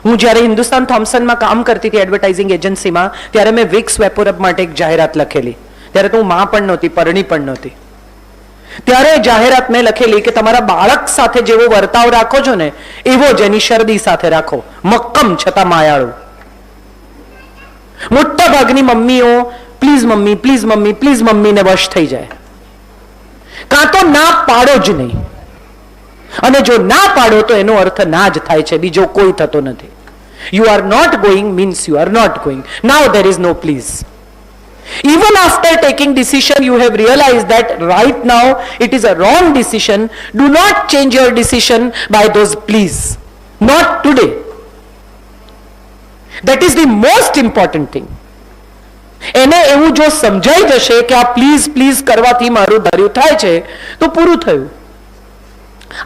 હું જ્યારે હિન્દુસ્તાન થોમ્સનમાં કામ કરતી હતી એડવર્ટાઇઝિંગ એજન્સીમાં, ત્યારે મેં વિક્સ વેપોરબ માટે એક જાહેરાત લખેલી. ત્યારે તો હું માં પણ નહોતી, પરણી પણ નહોતી. ત્યારે જાહેરાત મેં લખેલી કે તમારા બાળક સાથે જેવો વર્તાવ રાખો છો ને, એવો જ એની શરદી સાથે રાખો, મક્કમ છતાં માયાળુ. મોટા ભાગની મમ્મીઓ please mummy, please mummy, please મમ્મીને વશ થઈ જાય. કાં તો ના પાડો જ નહીં, અને જો ના પાડો તો એનો અર્થ ના જ થાય છે, બીજો કોઈ થતો નથી. You are not going means you are not going. Now there is no please. Even after taking decision, you have realized that right now it is a wrong decision. Do not change your decision by those please. Not today. That is the most important thing. એને એવું જો સમજાઈ જશે કે આ please please કરવાથી મારું ધાર્યું થાય છે, તો પૂરું થયું.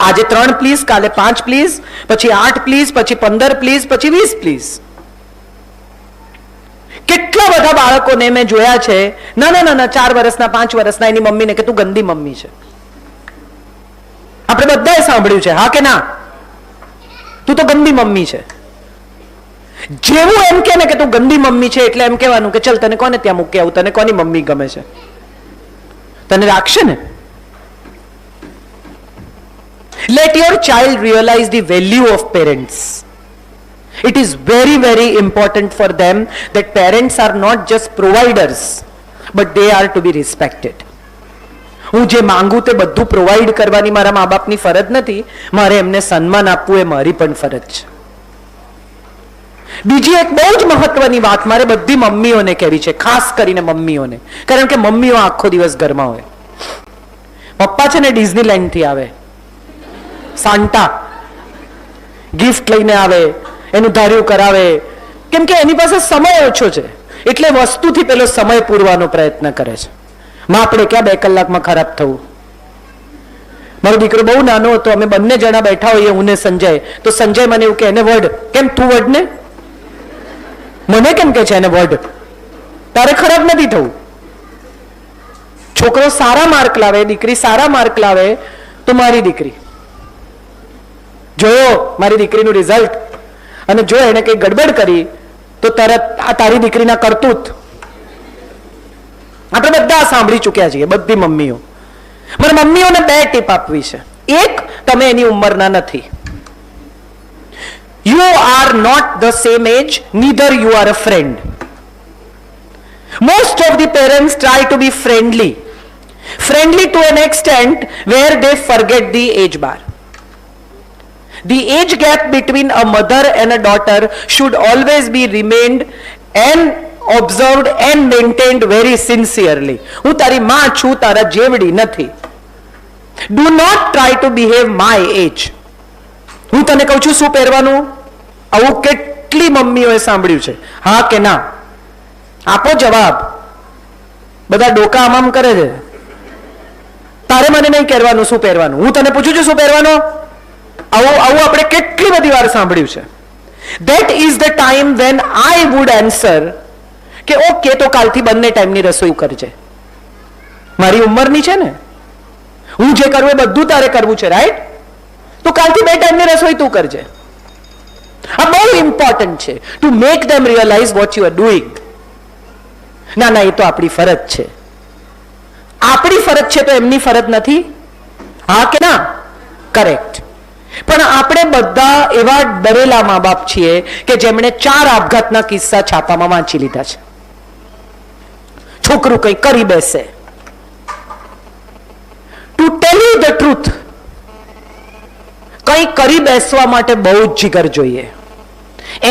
આજે 3 પ્લીઝ, કાલે 5 પ્લીઝ, પછી 8 પ્લીઝ, પછી 15 પ્લીઝ, પછી 20 પ્લીઝ. કેટલા બધા બાળકોને મેં જોયા છે, નાના નાના 4 વર્ષના 5 વર્ષના, એની મમ્મીને કે તું ગંદી મમ્મી છે. આપણે બધાએ સાંભળ્યું છે, હા કે ના? તું તો ગંદી મમ્મી છે. જેવું એમ કે ને કે તું ગંદી મમ્મી છે એટલે એમ કહેવાનું કે ચલ તને કોને ત્યાં મૂકી આવું, તને કોની મમ્મી ગમે છે, તને રાખશે ને. Let your child realize the value of parents. It is very, very important for them that parents are not just providers, but they are to be respected. હું જે માંગુ તે બધું પ્રોવાઈડ કરવાની મારા મા બાપની ફરજ નથી, મારે એમને સન્માન આપવું એ મારી પણ ફરજ છે. બીજી એક બહુ જ મહત્વની વાત મારે બધી મમ્મીઓને કહેવી છે, ખાસ કરીને મમ્મીઓને, કારણ કે મમ્મીઓ આખો દિવસ ઘરમાં હોય. પપ્પા છે ને ડિઝનીલેન્ડ થી આવે, સાન્ટા ગિફ્ટ લઈને આવે, એનું ધાર્યું કરાવે, કેમ કે એની પાસે સમય ઓછો છે, એટલે વસ્તુથી પેલો સમય પૂરવાનો પ્રયત્ન કરે છે. માં આપણે ક્યાં 2 કલાકમાં ખરાબ થવું. મારો દીકરો બહુ નાનો હતો, અમે બંને જણા બેઠા હોઈએ, હું ને સંજય, તો સંજય મને એવું કે એને વર્ડ કેમ, તું વર્ડ ને, મને કેમ કે છે એને વર્ડ, તારે ખરાબ નથી થવું. છોકરો સારા માર્ક લાવે, દીકરી સારા માર્ક લાવે, તો મારી દીકરી જોયો મારી દીકરીનું રિઝલ્ટ, અને જો એને કઈ ગડબડ કરી તો તરત આ તારી દીકરીના કરતૂત. આપણે બધા સાંભળી ચૂક્યા છીએ, બધી મમ્મીઓ. મારે મમ્મીઓને 2 ટીપ આપવી છે. એક, તમે એની ઉંમરના નથી. You are not the same age, neither you are a friend. Most of the parents try to be friendly to an extent where they forget the age bar. The age gap between a mother and a daughter should always be remained and observed and maintained very sincerely. હું તારી માં છું, તારા જેવડી નથી. Do not try to behave my age. હું તને કહું છું શું પહેરવાનું, આવું કેટલી મમ્મીઓએ સાંભળ્યું છે, હા કે ના? આપો જવાબ. બધા ડોકા આમ કરે છે. તારે મને નહીં કહેવાનું શું પહેરવાનું, હું તને પૂછું છું શું પહેરવાનું. આવું આપણે કેટલી બધી વાર સાંભળ્યું છે. That is the time when I would answer કે ઓકે, તો કાલથી બંને ટાઈમની રસોઈ કરજે. મારી ઉંમરની છે ને, હું જે કરું એ બધું તારે કરવું છે, રાઈટ? તો કાલથી 2 ટાઈમની રસોઈ તું કરજે. આ બહુ ઇમ્પોર્ટન્ટ છે, to make them realise what you are doing. ના ના, એ તો આપણી ફરજ છે. આપણી ફરજ છે તો એમની ફરજ નથી, હા કે ના? કરેક્ટ. પણ આપણે બધા એવા ડરેલા મા બાપ છીએ કે જેમણે 4 આપઘાતના કિસ્સા છાપામાં વાંચી લીધા છે. છોકરું કંઈ કરી બેસે. To tell you the truth, કંઈ કરી બેસવા માટે બહુ જ જીગર જોઈએ.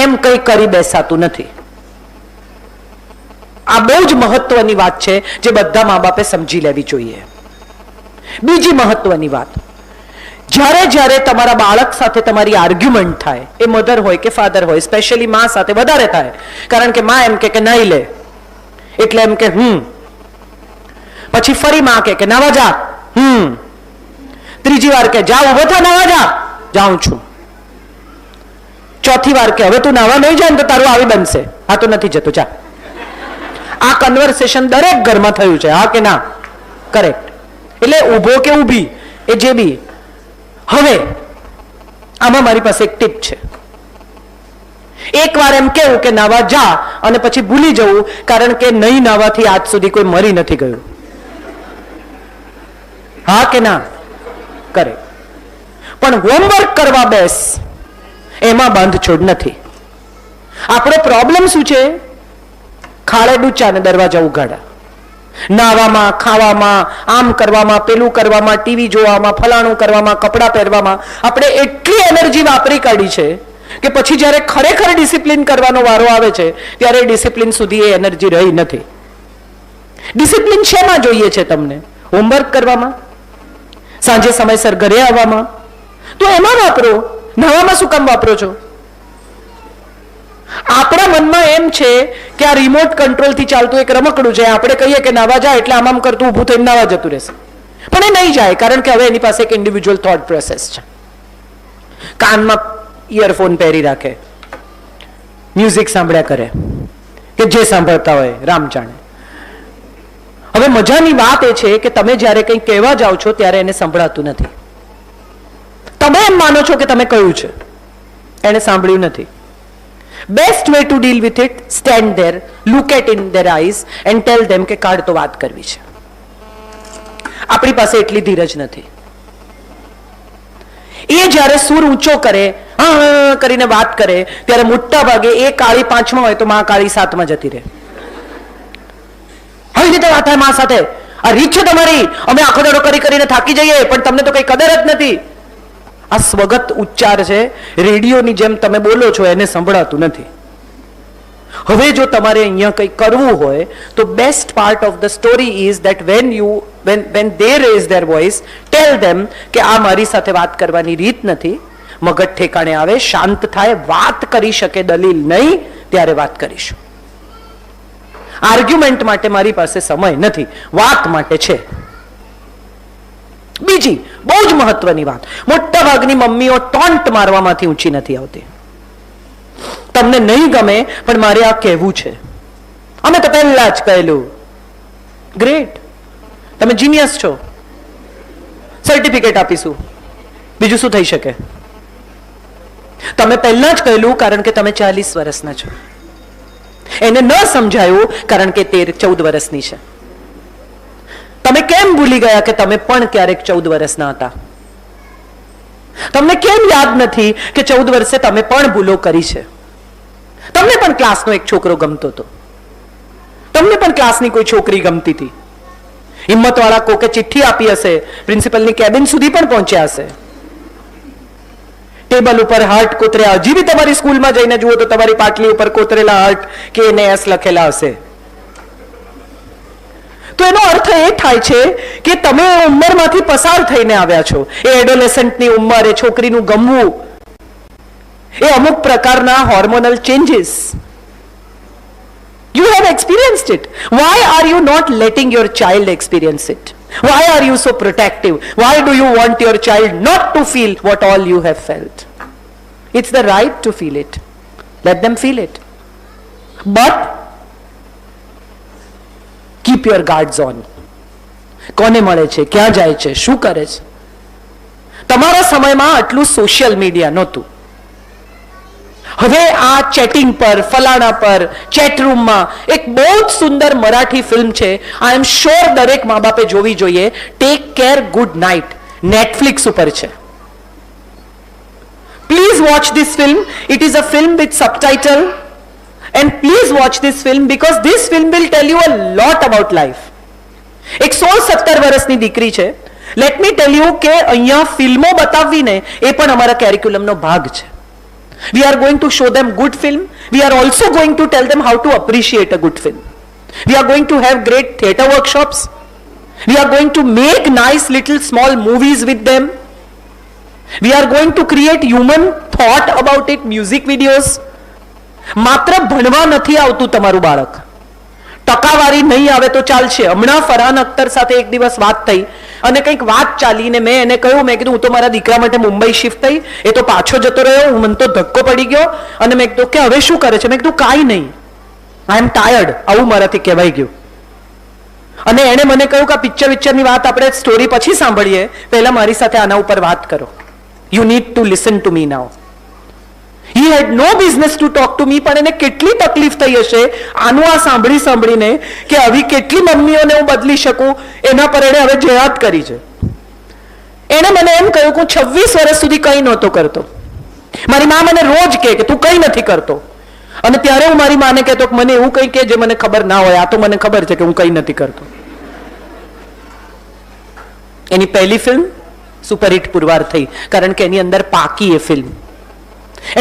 એમ કંઈ કરી બેસાતું નથી. આ બહુ જ મહત્વની વાત છે જે બધા મા બાપે સમજી લેવી જોઈએ. બીજી મહત્વની વાત, જ્યારે જ્યારે તમારા બાળક સાથે તમારી આર્ગ્યુમેન્ટ થાય, એ મધર હોય કે ફાધર હોય, સ્પેશિયલી માં સાથે વધારે થાય, કારણ કે માં એમ કે નહીં લે એટલે એમ કે પછી ફરી માં કે નાવા જા, ત્રીજી વાર કે જા ઉભો થા નાવા જા, જાઉં છું. ચોથી વાર કે હવે તું નાવા નહીં જાય ને તો તારું આવી બનશે, હા તો નથી જતો જા. આ કન્વર્સેશન દરેક ઘરમાં થયું છે, હા કે ના? કરેક્ટ. એટલે ઊભો કે ઊભી એ જે બી. હવે આમાં મારી પાસે એક ટીપ છે. એકવાર એમ કેવું કે નાવા જા અને પછી ભૂલી જવું, કારણ કે નહીં નાવાથી આજ સુધી કોઈ મરી નથી ગયું. હા કે ના કરે? પણ હોમવર્ક કરવા બેસ, એમાં બાંધછોડ નથી. આપણો પ્રોબ્લેમ શું છે? ખાડે ડૂચા ને દરવાજા ઉઘાડા. નાવામાં, ખાવામાં, આમ કરવામાં, પેલું કરવામાં, ટીવી જોવામાં, ફલાણું કરવામાં, કપડાં પહેરવામાં આપણે એટલી એનર્જી વાપરી કાઢી છે કે પછી જ્યારે ખરેખર ડિસિપ્લિન કરવાનો વારો આવે છે ત્યારે ડિસિપ્લિન સુધી એ એનર્જી રહી નથી. ડિસિપ્લિન શેમાં જોઈએ છે તમને? હોમવર્ક કરવામાં, સાંજે સમયસર ઘરે આવવામાં, તો એમાં વાપરો. નાવામાં શું કામ વાપરો છો? આપણા મનમાં એમ છે કે આ રિમોટ કંટ્રોલ થી ચાલતું એક રમકડું છે, આપણે કહીએ કે નાવા જાય એટલે આમ કરતું ઊભું થઈને નાવા જતું રહેશે, પણ એ નહીં જાય, કારણ કે હવે એની પાસે એક ઇન્ડિવિજ્યુઅલ થોટ પ્રોસેસ છે. કાનમાં ઇયરફોન પહેરી રાખે, મ્યુઝિક સાંભળ્યા કરે, કે જે સાંભળતા હોય રામ જાણે. હવે મજાની વાત એ છે કે તમે જ્યારે કંઈ કહેવા જાઓ છો ત્યારે એને સંભળાતું નથી. તમે એમ માનો છો કે તમે કહ્યું છે, એને સાંભળ્યું નથી. Best way to deal with it, stand there, look at in their eyes and tell them કે કાઢ તો વાત કરવી છે. આપણી પાસે એટલી ધીરજ નથી. એ જ્યારે સૂર ઊંચો કરે, હા કરીને વાત કરે, ત્યારે મોટા ભાગે એ કાળી 5માં હોય તો માં કાળી 7માં જતી રહે. આવી રીતે વાત થાય માં સાથે, આ રીત છે તમારી, અમે આખો દાડો કરીને થાકી જઈએ પણ તમને તો કઈ કદર જ નથી. આ સ્વગત ઉચ્ચાર છે, રેડિયોની જેમ તમે બોલો છો, એને સંભળાતું નથી. હવે જો તમારે અહીંયા કંઈ કરવું હોય તો best part of the story is that when they raise their voice, tell them કે આ મારી સાથે વાત કરવાની રીત નથી. મગજ ઠેકાણે આવે, શાંત થાય, વાત કરી શકે, દલીલ નહીં, ત્યારે વાત કરીશું. આર્ગ્યુમેન્ટ માટે મારી પાસે સમય નથી, વાત માટે છે. બીજી બહુ જ મહત્વની વાત, મોટા ભાગની મમ્મીઓ ટોન્ટ મારવામાંથી ઊંચી નથી આવતી. તમને નહીં ગમે પણ મારે આ કહેવું છે, અમે તો પહેલા જ કહેલું. ગ્રેટ, તમે જીનિયસ છો, સર્ટિફિકેટ આપીશું, બીજું શું થઈ શકે? તમે પહેલા જ કહેલું કારણ કે તમે 40 વર્ષના છો. એને ન સમજાયું કારણ કે 13-14 વર્ષની છે. તમે કેમ ભૂલી ગયા કે તમે પણ ક્યારેક 14 વર્ષના હતા? તમને કેમ યાદ નથી કે 14 વર્ષે તમે પણ ભૂલો કરી છે? તમને પણ ક્લાસનો એક છોકરો ગમતો હતો, તમને પણ ક્લાસની કોઈ છોકરી ગમતી હતી. હિંમતવાળા કોકે ચિઠ્ઠી આપી હશે, પ્રિન્સિપલની કેબિન સુધી પણ પહોંચ્યા હશે. ટેબલ ઉપર હાર્ટ કોતર્યા, હજી બી તમારી સ્કૂલમાં જઈને જુઓ તો તમારી પાટલી ઉપર કોતરેલા હાર્ટ કે એને એસ લખેલા હશે. તો એનો અર્થ એ થાય છે કે તમે ઉંમરમાંથી પસાર થઈને આવ્યા છો. એ એડોલેસન્ટની ઉંમર, એ છોકરીનું ગમવું, એ અમુક પ્રકારના hormonal changes. You have experienced it. Why are you not letting your child experience it? Why are you so protective? Why do you want your child not to feel what all you have felt? It's the right to feel it. Let them feel it. But keep your guards on. કોને મળે છે, ક્યાં જાય છે, શું કરે છે? તમારા સમયમાં આટલું સોશિયલ મીડિયા નહોતું. હવે આ ચેટિંગ પર, ફલાણા પર, ચેટ રૂમમાં એક બહુ જ સુંદર મરાઠી ફિલ્મ છે, આઈ એમ શ્યોર દરેક મા બાપે જોવી જોઈએ. Take care, good night, Netflix ઉપર છે. Please watch this film. It is a film with subtitle. And please watch this film because this film will tell you a lot about life. એક 16-17 વર્ષની દીકરી છે. Let me tell you કે અહીંયા ફિલ્મો બતાવવીને એ પણ અમારા કેરિક્યુલમનો ભાગ છે. We are going to show them good film. We are also going to tell them how to appreciate a good film. We are going to have great theatre workshops. We are going to make nice little small movies with them. We are going to create human thought about it, music videos. માત્ર ભણવા નથી આવતું તમારું બાળક, ટકાવારી નહીં આવે તો ચાલશે. હમણાં ફરહાન અખ્તર સાથે એક દિવસ વાત થઈ અને કંઈક વાત ચાલીને મેં એને કહ્યું, મેં કીધું હું તો મારા દીકરા માટે મુંબઈ શિફ્ટ થઈ, એ તો પાછો જતો રહ્યો, મને તો ધક્કો પડી ગયો. અને મેં કીધું કે હવે શું કરે છે? મેં કીધું કાંઈ નહીં, આઈ એમ ટાયર્ડ, આવું મારાથી કહેવાઈ ગયું. અને એણે મને કહ્યું કે આ પિક્ચરની વાત આપણે સ્ટોરી પછી સાંભળીએ, પહેલા મારી સાથે આના ઉપર વાત કરો. You need to listen to me now. He had no business to talk to me, પણ એને કેટલી તકલીફ થઈ હશે આનું આ સાંભળીને કે આવી કેટલી મમ્મીઓને હું બદલી શકું, એના પર એણે હવે જહેદ કરી છે. એણે મને એમ કહ્યું કે હું 26 વર્ષ સુધી કંઈ નહોતો કરતો. મારી મા મને રોજ કહે કે તું કંઈ નથી કરતો, અને ત્યારે હું મારી માને કહેતો કે મને એવું કંઈ કે જે મને ખબર ના હોય, આ તો મને ખબર છે કે હું કંઈ નથી કરતો. એની પહેલી ફિલ્મ સુપરહિટ પુરવાર થઈ, કારણ કે એની અંદર પાકી એ ફિલ્મ.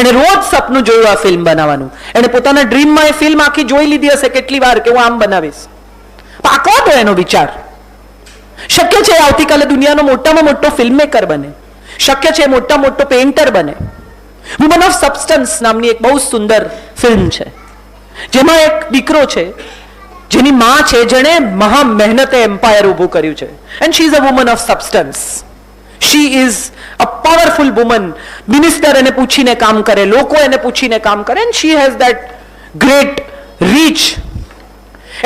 એને રોજ સપનું જોયું આ ફિલ્મ બનાવવાનું. એને પોતાના ડ્રીમમાં એ ફિલ્મ આખી જોઈ લીધી હશે કેટલી વાર કે હું આમ બનાવીશ. પાકો હતો એનો વિચાર. શક્ય છે આવતીકાલે દુનિયાનો મોટામાં મોટો ફિલ્મ મેકર બને, શક્ય છે મોટા મોટો પેઇન્ટર બને. વુમન ઓફ સબસ્ટન્સ નામની એક બહુ સુંદર ફિલ્મ છે, જેમાં એક દીકરો છે જેની માં છે, જેણે મહા મહેનતે એમ્પાયર ઊભું કર્યું છે. And she is a woman of substance. She is a powerful woman. Minister એને પૂછીને કામ કરે, લોકો એને પૂછીને કામ કરે, and she has that great reach.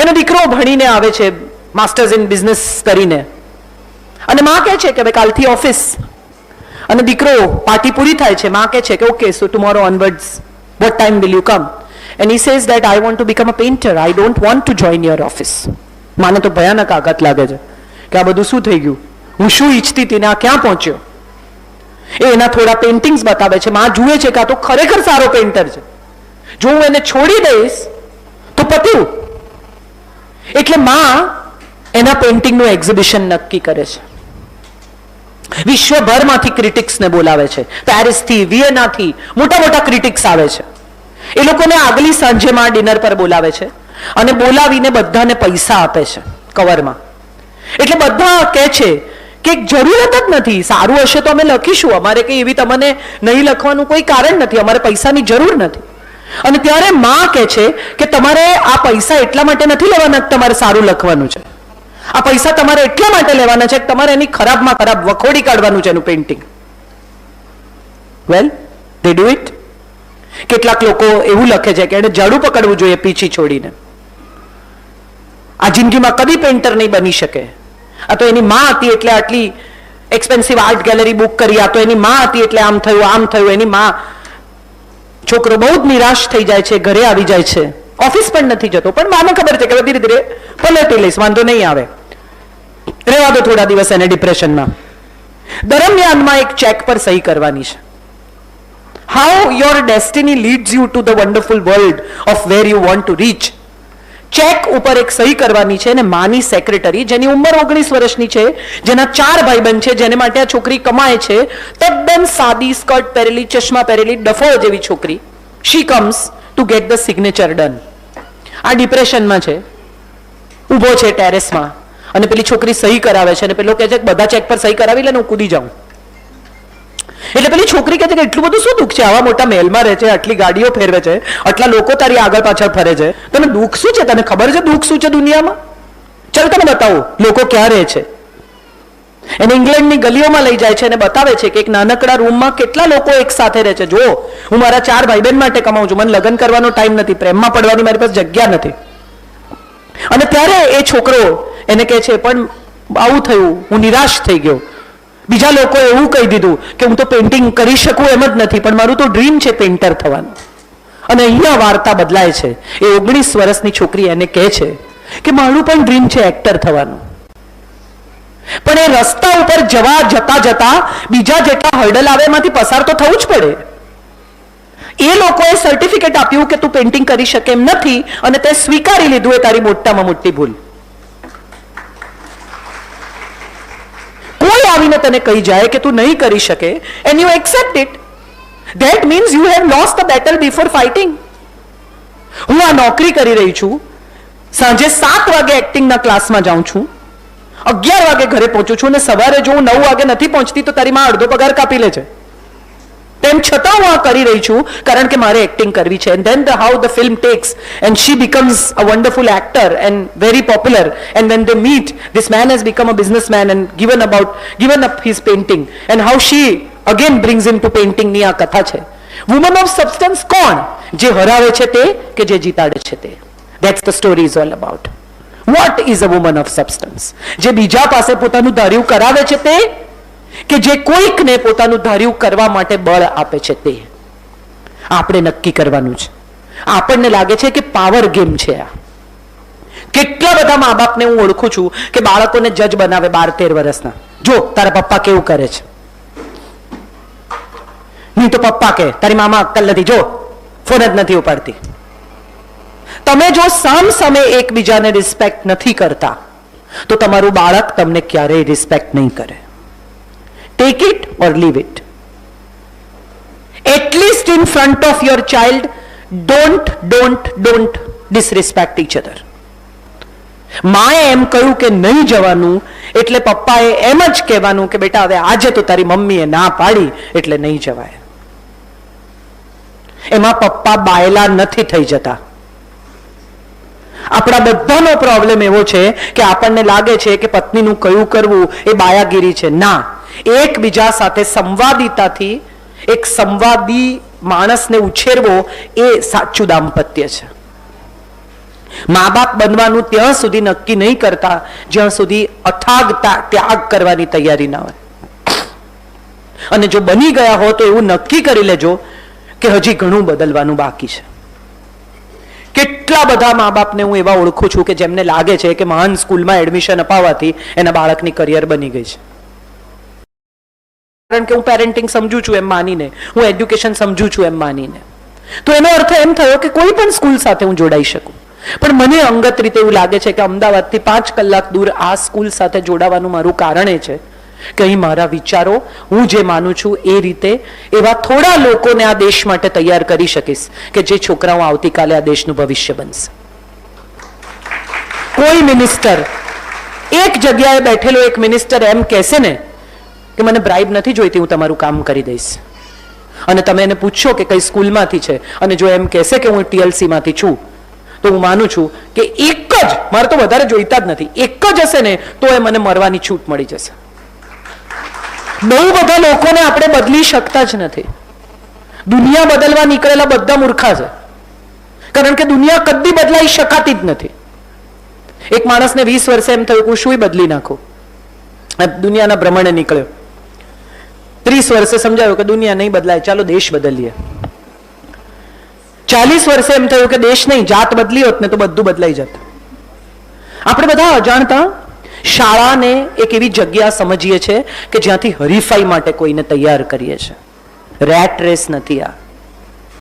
એનો દીકરો ભણીને આવે છે, માસ્ટર્સ ઇન બિઝનેસ કરીને, અને માં કહે છે કે ભાઈ કાલથી ઓફિસ. અને દીકરો પાર્ટી પૂરી થાય છે, માં કહે છે કે okay, so tomorrow onwards what time will you come? And he says that I want to become a painter, I don't want to join your office. માને તો ભયાનક આઘાત લાગે છે કે આ બધું શું થઈ ગયું, હું શું ઈચ્છતી હતી ને આ ક્યાં પહોંચ્યો. એના થોડા પેઇન્ટિંગ્સ બતાવે છે. માં જુએ છે કે આ તો ખરેખર સારો પેઇન્ટર છે, જો હું એને છોડી દઈશ તો પત્યું. એટલે માં એના પેઇન્ટિંગનું એક્ઝિબિશન નક્કી કરે છે. વિશ્વભરમાંથી ક્રિટિક્સને બોલાવે છે, પેરિસથી, વિયેનાથી મોટા મોટા ક્રિટિક્સ આવે છે. એ લોકોને આગલી સાંજે માં ડિનર પર બોલાવે છે, અને બોલાવીને બધાને પૈસા આપે છે કવરમાં. એટલે બધા કહે છે કે જરૂરત જ નથી, સારું હશે તો અમે લખીશું, અમારે કઈ એવી તમને નહીં લખવાનું કોઈ કારણ નથી, અમારે પૈસાની જરૂર નથી. અને ત્યારે માં કહે છે કે તમારે આ પૈસા એટલા માટે નથી લેવાના કે તમારે સારું લખવાનું છે, આ પૈસા તમારે એટલા માટે લેવાના છે કે તમારે એની ખરાબમાં ખરાબ વખોડી કાઢવાનું છે એનું painting. Well, they do it. કેટલાક લોકો એવું લખે છે કે એને ઝાડુ પકડવું જોઈએ પીછી છોડીને, આ જિંદગીમાં કદી પેઇન્ટર નહીં બની શકે, આ તો એની માં હતી એટલે આટલી એક્સપેન્સિવ આર્ટ ગેલેરી બુક કરી, આ તો એની માં હતી એટલે આમ થયું આમ થયું. એની માં. છોકરો બહુ જ નિરાશ થઈ જાય છે, ઘરે આવી જાય છે, ઓફિસ પણ નથી જતો, પણ માને ખબર છે કે ધીરે ધીરે પલટી લઈશ, વાંધો નહીં આવે, રહેવા દો થોડા દિવસ એને ડિપ્રેશનમાં. દરમિયાનમાં એક ચેક પર સહી કરવાની છે. How your destiny leads you to the wonderful world of where you want to reach. Check ઉપર એક સહી કરવાની છે, અને માની સેક્રેટરી, જેની ઉંમર 19 વર્ષની છે, જેના 4 ભાઈબંધ છે, જેને માટે આ છોકરી કમાય છે, તદ્દન સાદી સ્કર્ટ પહેરેલી, ચશ્મા પહેરેલી, ડફોળ જેવી છોકરી. She comes to get the signature done. આ ડિપ્રેશનમાં છે, ઊભો છે ટેરેસમાં, અને પેલી છોકરી સહી કરાવે છે, અને પેલો કહે છે કે બધા ચેક પર સહી કરાવી લે ને હું કૂદી જાઉં. એટલે પેલી છોકરી કહે છે કે એટલું બધું શું દુઃખ છે, આવા મોટા મહેલમાં રહે છે, આટલી ગાડીઓ ફેરવે છે, આટલા લોકો તારી આગળ પાછળ ફરે છે, તને દુઃખ શું છે, તને ખબર છે દુઃખ શું છે દુનિયામાં? ચાલ તને બતાવું લોકો ક્યાં રહે છે. એને ઇંગ્લેન્ડની ગલીઓમાં લઈ જાય છે અને બતાવે છે કે એક નાનકડા રૂમમાં કેટલા લોકો એક સાથે રહે છે. જો હું મારા 4 ભાઈ બહેન માટે કમાઉં છું, મને લગ્ન કરવાનો ટાઈમ નથી, પ્રેમમાં પડવાની મારી પાસે જગ્યા નથી. અને ત્યારે એ છોકરો એને કહે છે પણ આવું થયું, હું નિરાશ થઈ ગયો, બીજા લોકો એવું કહી દીધું કે હું તો પેઇન્ટિંગ કરી શકું એમ જ નથી, પણ મારું તો ડ્રીમ છે પેઇન્ટર થવાનું. અને અહીંયા વાર્તા બદલાય છે. એ 19 વર્ષની છોકરી એને કહે છે કે મારું પણ ડ્રીમ છે એક્ટર થવાનું, પણ એ રસ્તા ઉપર જતા જતા બીજા જેટલા હર્ડલ આવે એમાંથી પસાર તો થવું જ પડે. એ લોકોએ સર્ટિફિકેટ આપ્યું કે તું પેઇન્ટિંગ કરી શકે એમ નથી, અને તે સ્વીકારી લીધું, એ તારી મોટામાં મોટી ભૂલ. કોઈ આવીને તને કહી જાય કે તું નહીં કરી શકે, and you accept it, that means you have lost the battle before fighting. હું આ નોકરી કરી રહી છું, સાંજે 7 વાગે એક્ટિંગના ક્લાસમાં જાઉં છું, 11 વાગે ઘરે પહોંચું છું, અને સવારે જો હું 9 વાગે નથી પહોંચતી તો તારી માં અડધો પગાર કાપી લે છે. તેમ છતાં હું આ કરી રહી છું કારણ કે મારે એક્ટિંગ કરવી છે. And then how the film takes, and she becomes a wonderful actor and very popular, and when they meet, this man has become a businessman and given up his painting, and how she again brings him to painting. ની આ કથા છે. Woman of substance કોણ? જે હરાવે છે તે કે જે જીતાડે છે તે. That's the story is all about. What is a woman of substance? જે બીજા પાસે પોતાનું ધાર્યું કરાવે છે તે, કે જે કોઈકને પોતાનું ધાર્યું કરવા માટે બળ આપે છે તે. આપણે નક્કી કરવાનું છે. આપણને લાગે છે કે પાવર ગેમ છે આ. કેટલા બધા મા બાપને હું ઓળખું છું કે બાળકોને જજ બનાવે 12-13 વર્ષના. જો તારા પપ્પા કેવું કરે છે, નહીં તો પપ્પા કે તારી મામા અક્કલ નથી, જો ફોન જ નથી ઉપાડતી. તમે જો સામ સામે એકબીજાને રિસ્પેક્ટ નથી કરતા તો તમારું બાળક તમને ક્યારેય રિસ્પેક્ટ નહીં કરે. Take it or leave it. At least in front of your child don't disrespect each other. માએ એમ કહ્યું કે નહીં જવાનું એટલે પપ્પાએ એમ જ કહેવાનું કે બેટા હવે આજે તો તારી મમ્મીએ ના પાડી એટલે નહીં જવાય. એમાં પપ્પા બાયલા નથી થઈ જતા. આપણા બધાનો પ્રોબ્લેમ એવો છે કે આપણને લાગે છે કે પત્નીનું કયું કરવું એ બાયાગીરી છે. ના, એકબીજા સાથે સંવાદિતાથી એક સંવાદી માણસને ઉછેરવો એ સાચું દાંપત્ય છે. મા બાપ બનવાનું ત્યાં સુધી નક્કી નહીં કરતા જ્યાં સુધી અથાગ ત્યાગ કરવાની તૈયારી ના હોય. અને જો બની ગયા હો તો એવું નક્કી કરી લેજો કે હજી ઘણું બદલવાનું બાકી છે. કેટલા બધા મા બાપને હું એવા ઓળખું છું કે જેમને લાગે છે કે મહાન સ્કૂલમાં એડમિશન અપાવવાથી એના બાળકની કરિયર બની ગઈ છે. કારણ કે હું પેરેન્ટિંગ સમજુ છું એમ માનીને, હું એડ્યુકેશન સમજુ છું એમ માનીને, તો એનો અર્થ એમ થયો કે કોઈ પણ સ્કૂલ સાથે હું જોડાઈ શકું. પણ મને અંગત રીતે એવું લાગે છે કે અમદાવાદથી 5 કલાક દૂર આ સ્કૂલ સાથે જોડાવાનું મારું કારણ એ છે કે અહીં મારા વિચારો, હું જે માનું છું એ રીતે એવા થોડા લોકોને આ દેશ માટે તૈયાર કરી શકીશ કે જે છોકરાઓ આવતીકાલે આ દેશનું ભવિષ્ય બનશે. કોઈ મિનિસ્ટર, એક જગ્યાએ બેઠેલો એક મિનિસ્ટર એમ કહેશે ને કે મને બ્રાઇબ નથી જોઈતી, હું તમારું કામ કરી દઈશ, અને તમે એને પૂછશો કે કઈ સ્કૂલમાંથી છે અને જો એમ કહેશે કે હું TLC માંથી છું, તો હું માનું છું કે એક જ, મારે તો વધારે જોઈતા જ નથી, એક જ હશે ને તો એ મને મરવાની છૂટ મળી જશે. બહુ બધા લોકોને આપણે બદલી શકતા જ નથી. દુનિયા બદલવા નીકળેલા બધા મૂર્ખા છે, કારણ કે દુનિયા કદી બદલાઈ શકાતી જ નથી. એક માણસને 20 વર્ષે એમ થયું કે હું શું બદલી નાખું, દુનિયાના ભ્રમણે નીકળ્યો. 30 વર્ષે સમજાયું કે દુનિયા નહીં બદલાય, ચાલો દેશ બદલીએ. 40 વર્ષે એમ થયું કે દેશ નહીં, જાત બદલી હોત ને તો બધું બદલાઈ જત. આપણે બધા અજાણતા શાળાને એક એવી જગ્યા સમજીએ છીએ કે જ્યાંથી હરીફાઈ માટે કોઈને તૈયાર કરીએ છીએ. રેટ રેસ નથી આ.